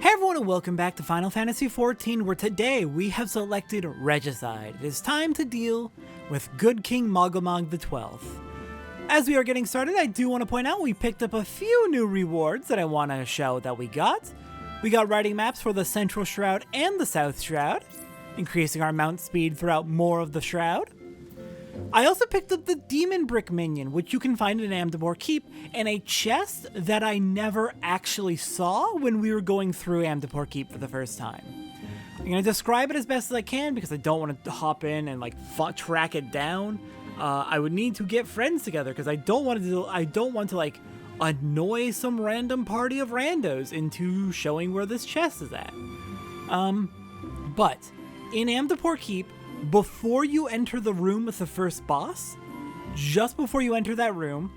Hey everyone and welcome back to Final Fantasy XIV, where today we have selected Regicide. It is time to deal with Good King Moggle XII. As we are getting started, I do want to point out we picked up a few new rewards that I want to show that we got. We got riding maps for the Central Shroud and the South Shroud, increasing our mount speed throughout more of the Shroud. I also picked up the Demon Brick minion, which you can find in Amdapor Keep, and a chest that I never actually saw when we were going through Amdapor Keep for the first time. I'm going to describe it as best as I can because I don't want to hop in and track it down. I would need to get friends together because I don't want to annoy some random party of randos into showing where this chest is at. But in Amdapor Keep, before you enter the room with the first boss, just before you enter that room,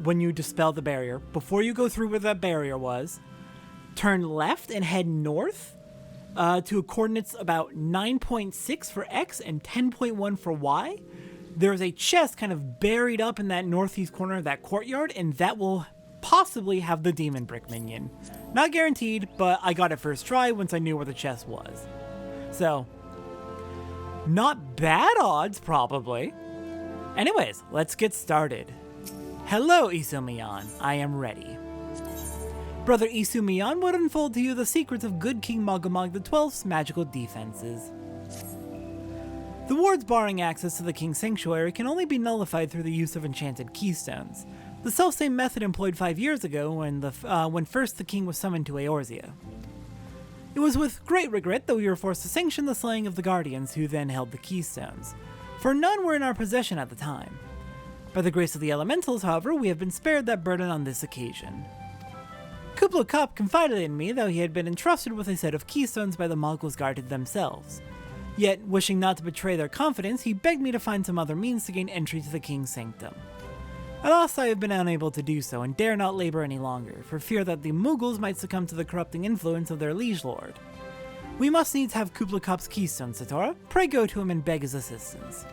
when you dispel the barrier, before you go through where that barrier was, turn left and head north to coordinates about 9.6 for X and 10.1 for Y. There's a chest kind of buried up in that northeast corner of that courtyard, and that will possibly have the Demon Brick minion. Not guaranteed, but I got it first try once I knew where the chest was. So, not bad odds, probably. Anyways, let's get started. Hello, Isumiyan. I am ready. Brother Isumiyan would unfold to you the secrets of Good King Moggle XII's magical defenses. The wards barring access to the King's Sanctuary can only be nullified through the use of enchanted keystones, the selfsame method employed 5 years ago when first the King was summoned to Eorzea. It was with great regret that we were forced to sanction the slaying of the Guardians who then held the keystones, for none were in our possession at the time. By the grace of the elementals, however, we have been spared that burden on this occasion. Kuplo Kup confided in me that he had been entrusted with a set of keystones by the Moggles guarded themselves. Yet, wishing not to betray their confidence, he begged me to find some other means to gain entry to the King's Sanctum. Alas, I have been unable to do so and dare not labor any longer, for fear that the Moogles might succumb to the corrupting influence of their liege lord. We must needs have Kuplo Kup's keystone, Satora. Pray go to him and beg his assistance.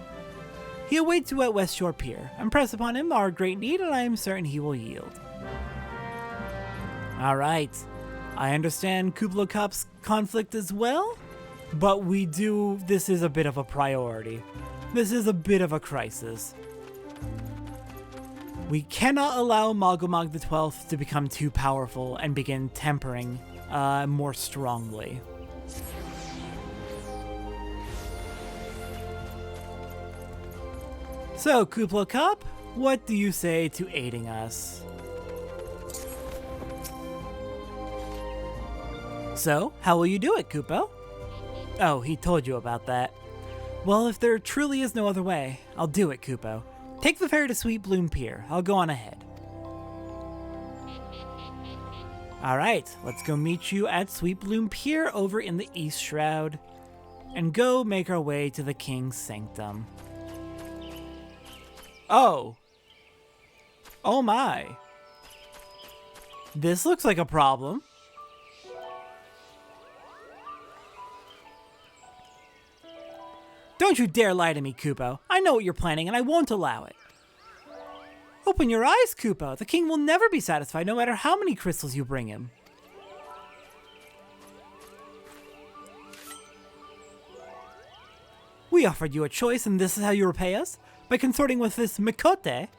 He awaits you at West Shore Pier. Impress upon him our great need, and I am certain he will yield. Alright, I understand Kuplo Kup's conflict as well, but this is a bit of a priority. This is a bit of a crisis. We cannot allow Moggle XII to become too powerful and begin tempering more strongly. So, Kuplo Kup, what do you say to aiding us? So, how will you do it, Kupo? Oh, he told you about that. Well, if there truly is no other way, I'll do it, Kupo. Take the ferry to Sweet Bloom Pier. I'll go on ahead. Alright, let's go meet you at Sweet Bloom Pier over in the East Shroud, and go make our way to the King's Sanctum. Oh! Oh my! This looks like a problem. Don't you dare lie to me, Kupo. I know what you're planning, and I won't allow it. Open your eyes, Kupo. The king will never be satisfied, no matter how many crystals you bring him. We offered you a choice, and this is how you repay us? By consorting with this Mikote?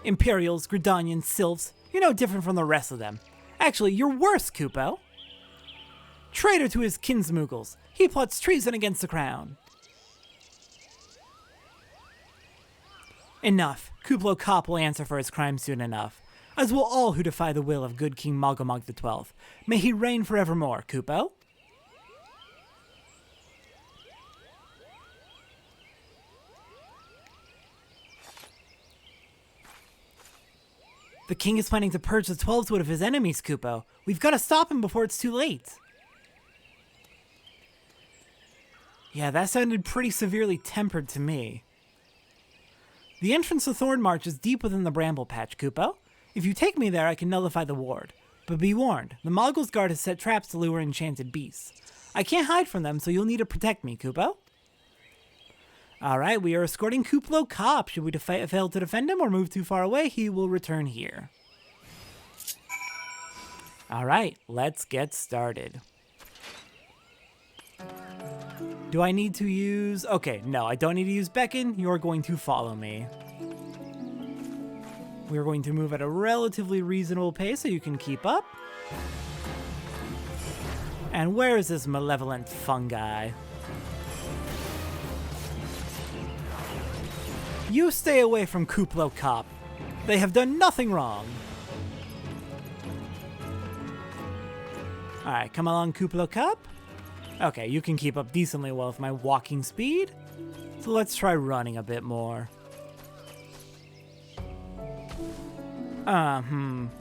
Imperials, Gridanians, Sylphs, you're no different from the rest of them. Actually, you're worse, Kupo. Traitor to his kinsmoogles. He plots treason against the crown. Enough. Kuplo Kup will answer for his crime soon enough, as will all who defy the will of Good King Moggle XII. May he reign forevermore, Kupo. The king is planning to purge the 12's wood of his enemies, Kupo. We've got to stop him before it's too late. Yeah, that sounded pretty severely tempered to me. The entrance to Thorn March is deep within the Bramble Patch, Kupo. If you take me there, I can nullify the ward. But be warned, the Moggles guard has set traps to lure enchanted beasts. I can't hide from them, so you'll need to protect me, Kupo. Alright, we are escorting Kuplo Kup. Should we fail to defend him or move too far away, he will return here. Alright, let's get started. Do I need to use... Okay, no, I don't need to use beckon. You're going to follow me. We're going to move at a relatively reasonable pace so you can keep up. And where is this malevolent fungi? You stay away from Kuplo Cop. They have done nothing wrong. Alright, come along, Kuplo Cop. Okay, you can keep up decently well with my walking speed. So let's try running a bit more.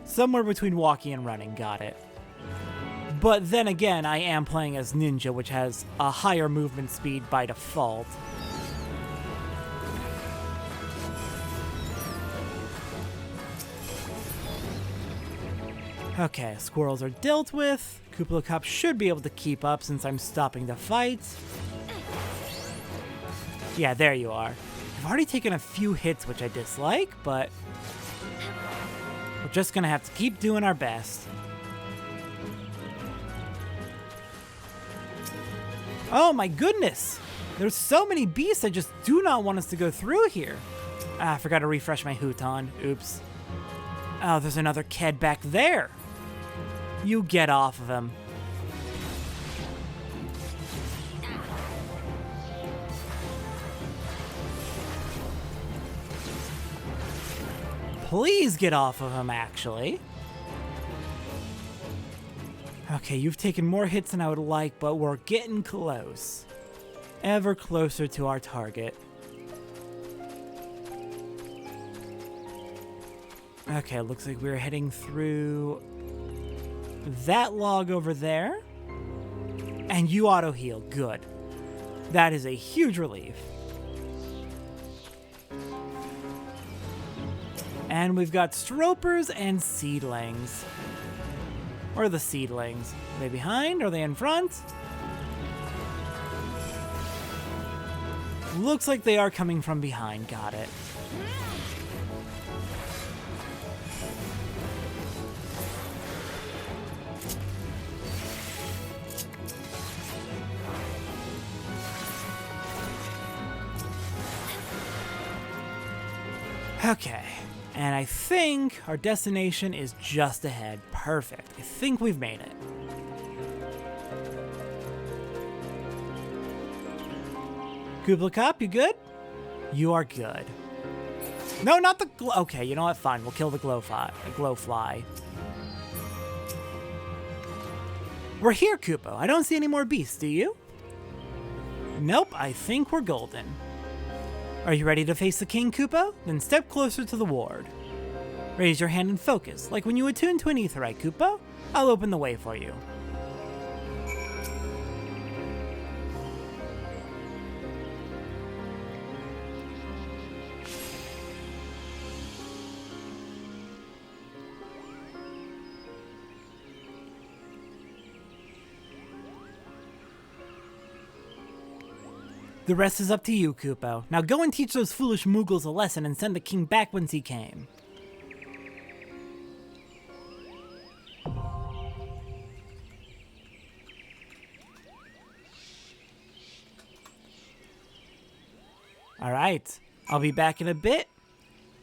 Somewhere between walking and running, got it. But then again, I am playing as Ninja, which has a higher movement speed by default. Okay, squirrels are dealt with. Kuplo Cop should be able to keep up since I'm stopping the fight. Yeah, there you are. I've already taken a few hits which I dislike, but we're just gonna have to keep doing our best. Oh my goodness! There's so many beasts I just do not want us to go through here. Ah, I forgot to refresh my Huton. Oops. Oh, there's another Ked back there. You get off of him. Please get off of him, actually. Okay, you've taken more hits than I would like, but we're getting close. Ever closer to our target. Okay, looks like we're heading through that log over there. And you auto-heal. Good. That is a huge relief. And we've got Stropers and Seedlings. Where are the Seedlings? Are they behind? Are they in front? Looks like they are coming from behind. Got it. Okay, and I think our destination is just ahead. Perfect. I think we've made it. Kuplo Cop, you good? You are good. No, not the glow. Okay, you know what? Fine, we'll kill the glowfly. We're here, Kupo. I don't see any more beasts, do you? Nope, I think we're golden. Are you ready to face the king, Kupo? Then step closer to the ward. Raise your hand and focus, like when you attune to an aetheryte, Kupo. I'll open the way for you. The rest is up to you, Kupo. Now go and teach those foolish Moogles a lesson and send the king back whence he came. Alright, I'll be back in a bit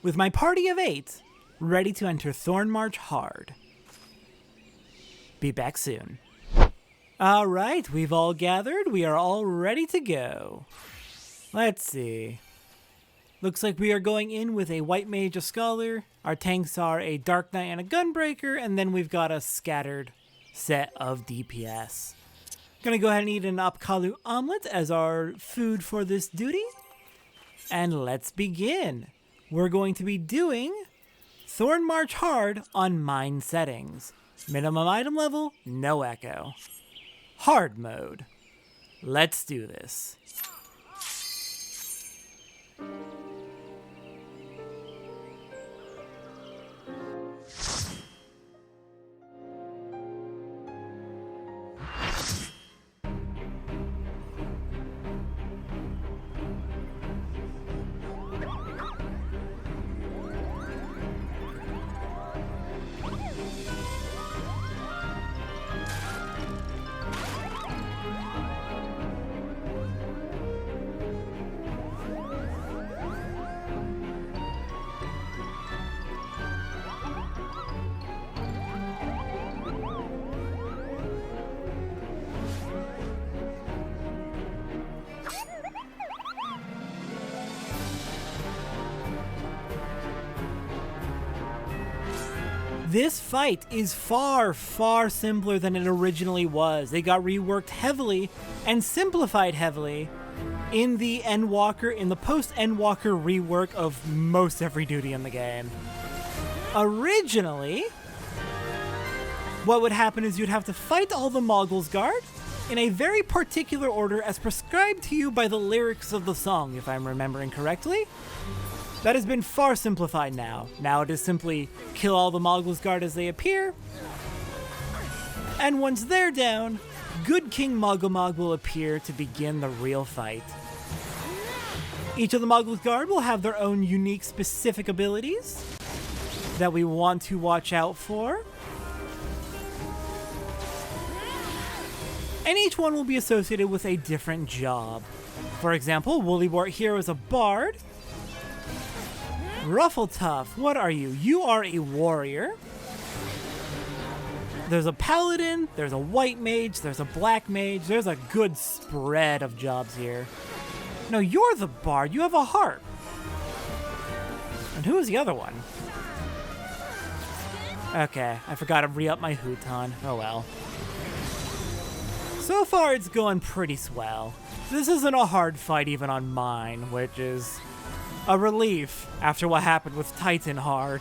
with my party of 8, ready to enter Thornmarch hard. Be back soon. Alright, we've all gathered. We are all ready to go. Let's see. Looks like we are going in with a White Mage, a Scholar. Our tanks are a Dark Knight and a Gunbreaker, and then we've got a scattered set of DPS. Gonna go ahead and eat an Apkalu omelet as our food for this duty. And let's begin. We're going to be doing Thornmarch hard on mine settings. Minimum item level, no echo. Hard mode. Let's do this. This fight is far, far simpler than it originally was. They got reworked heavily and simplified heavily in the post-Endwalker rework of most every duty in the game. Originally, what would happen is you'd have to fight all the Moggle's Guard in a very particular order as prescribed to you by the lyrics of the song, if I'm remembering correctly. That has been far simplified now. Now it is simply kill all the Moggle's Guard as they appear, and once they're down, good King Moggle will appear to begin the real fight. Each of the Moggle's Guard will have their own unique specific abilities that we want to watch out for. And each one will be associated with a different job. For example, Woolywart here is a bard. Ruffletuff, what are you? You are a warrior. There's a paladin, there's a white mage, there's a black mage. There's a good spread of jobs here. No, you're the bard. You have a harp. And who is the other one? Okay, I forgot to re-up my Hooton. Oh well. So far, it's going pretty swell. This isn't a hard fight even on mine, which is a relief after what happened with Titan Hard.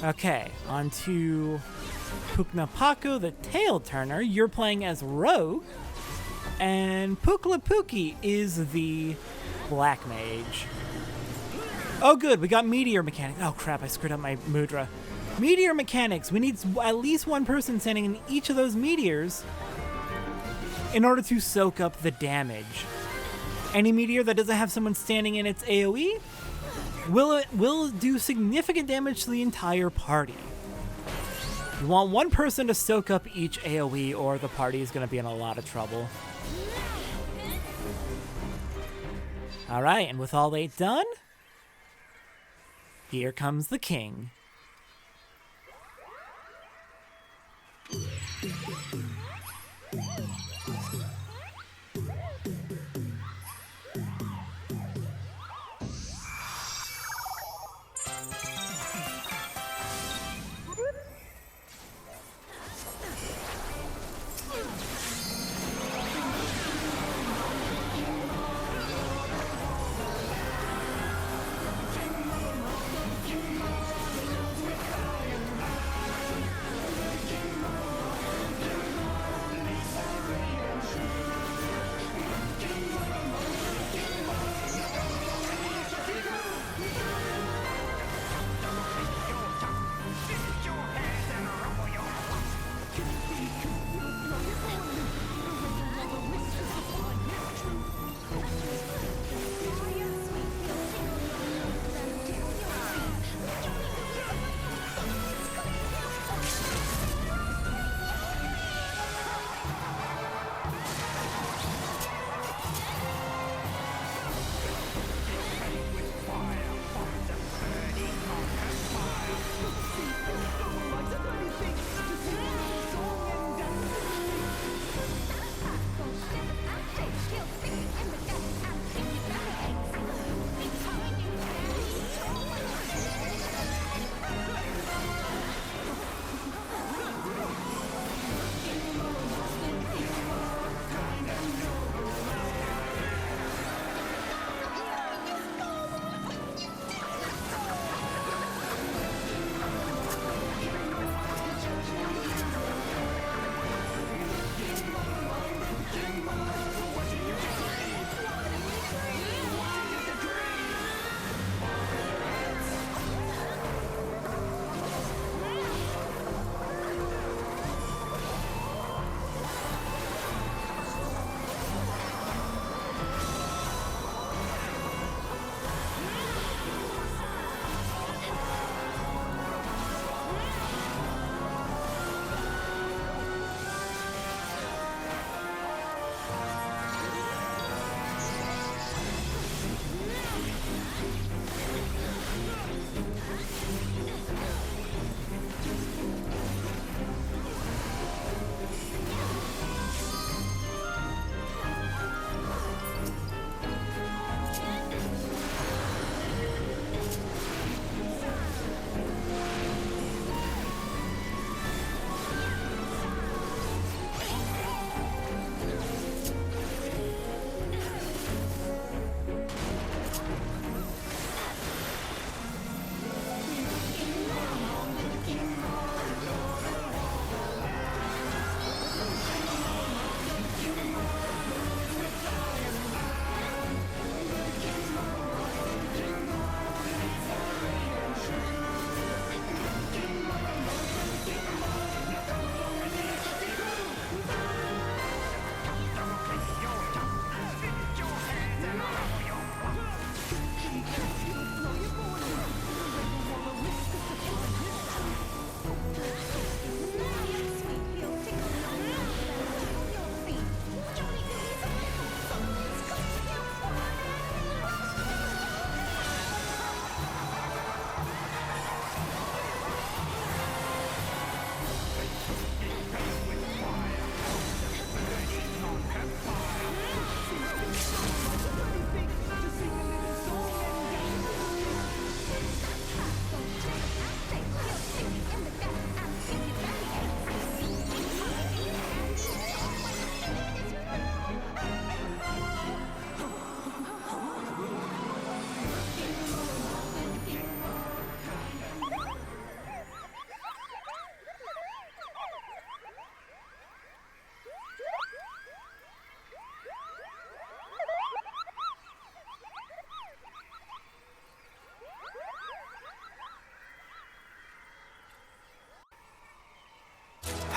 Okay, on to Puknapako the Tail Turner. You're playing as Rogue, and Puklapuki is the Black Mage. Oh good, we got Meteor Mechanics. Oh crap, I screwed up my Mudra. Meteor Mechanics. We need at least one person standing in each of those meteors in order to soak up the damage. Any meteor that doesn't have someone standing in its AoE will do significant damage to the entire party. You want one person to soak up each AoE or the party is going to be in a lot of trouble. Alright, and with all 8 done, here comes the king.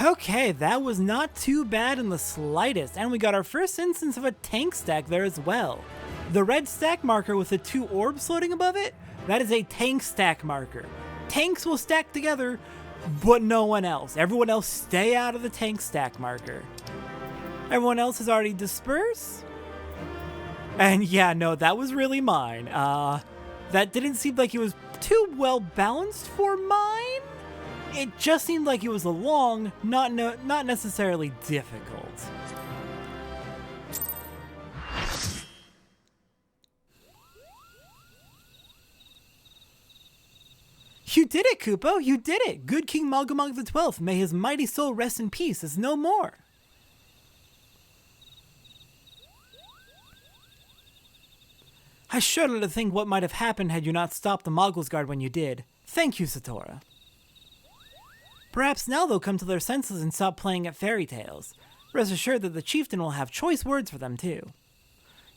Okay, that was not too bad in the slightest, and we got our first instance of a tank stack there as well. The red stack marker with the 2 orbs floating above it, that is a tank stack marker. Tanks will stack together, but no one else. Everyone else stay out of the tank stack marker. Everyone else has already dispersed. And yeah, no, that was really mine. That didn't seem like it was too well balanced for mine. It just seemed like it was long, not necessarily difficult. You did it, Kupo! You did it! Good King Moggle the 12th, may his mighty soul rest in peace, is no more. I shudder to think what might have happened had you not stopped the Moggle's Guard when you did. Thank you, Satora. Perhaps now they'll come to their senses and stop playing at fairy tales. Rest assured that the chieftain will have choice words for them too.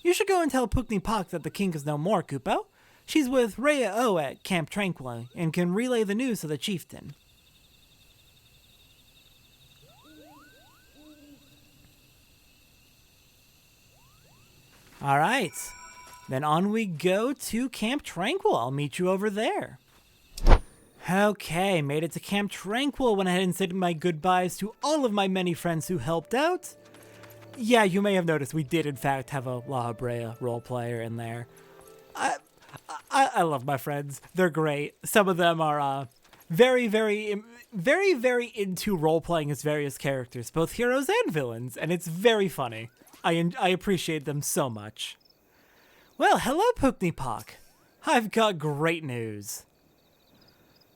You should go and tell Pukni Pak that the king is no more, Kupo. She's with Rhea O at Camp Tranquil and can relay the news to the chieftain. Alright, then on we go to Camp Tranquil. I'll meet you over there. Okay, made it to Camp Tranquil. Went ahead and said my goodbyes to all of my many friends who helped out. Yeah, you may have noticed we did in fact have a La Brea role player in there. I love my friends. They're great. Some of them are very into role-playing as various characters, both heroes and villains, and it's very funny. I appreciate them so much. Well, hello, Pukni Pak. I've got great news.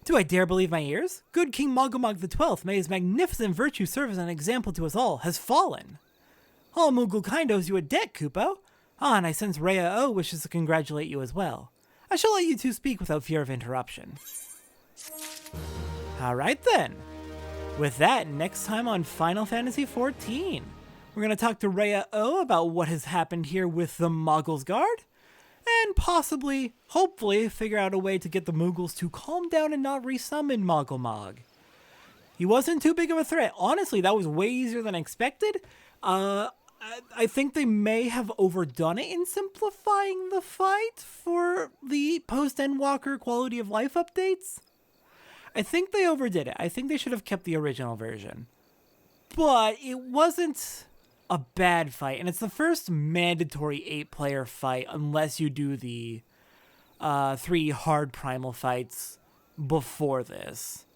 Do I dare believe my ears? Good King Moggle the 12th, may his magnificent virtue serve as an example to us all, has fallen. All Moogle kind owes you a debt, Kupo. Ah, and I sense Rhea O wishes to congratulate you as well. I shall let you two speak without fear of interruption. Alright then. With that, next time on Final Fantasy XIV, we're going to talk to Rhea O about what has happened here with the Moggle's Guard, and possibly, hopefully, figure out a way to get the Moogles to calm down and not resummon Moggle Mog. He wasn't too big of a threat. Honestly, that was way easier than expected. I think they may have overdone it in simplifying the fight for the post-Endwalker quality of life updates. I think they overdid it. I think they should have kept the original version. But it wasn't a bad fight, and it's the first mandatory 8-player fight unless you do the 3 hard primal fights before this.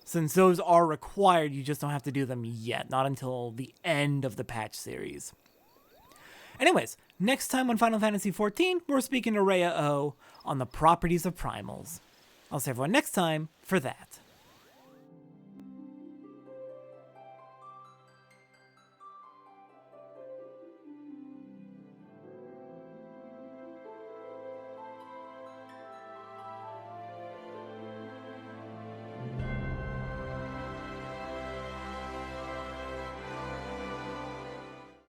Since those are required, you just don't have to do them yet, not until the end of the patch series. Anyways, next time on Final Fantasy XIV, we're speaking to Rhea O on the properties of primals. I'll see everyone next time for that.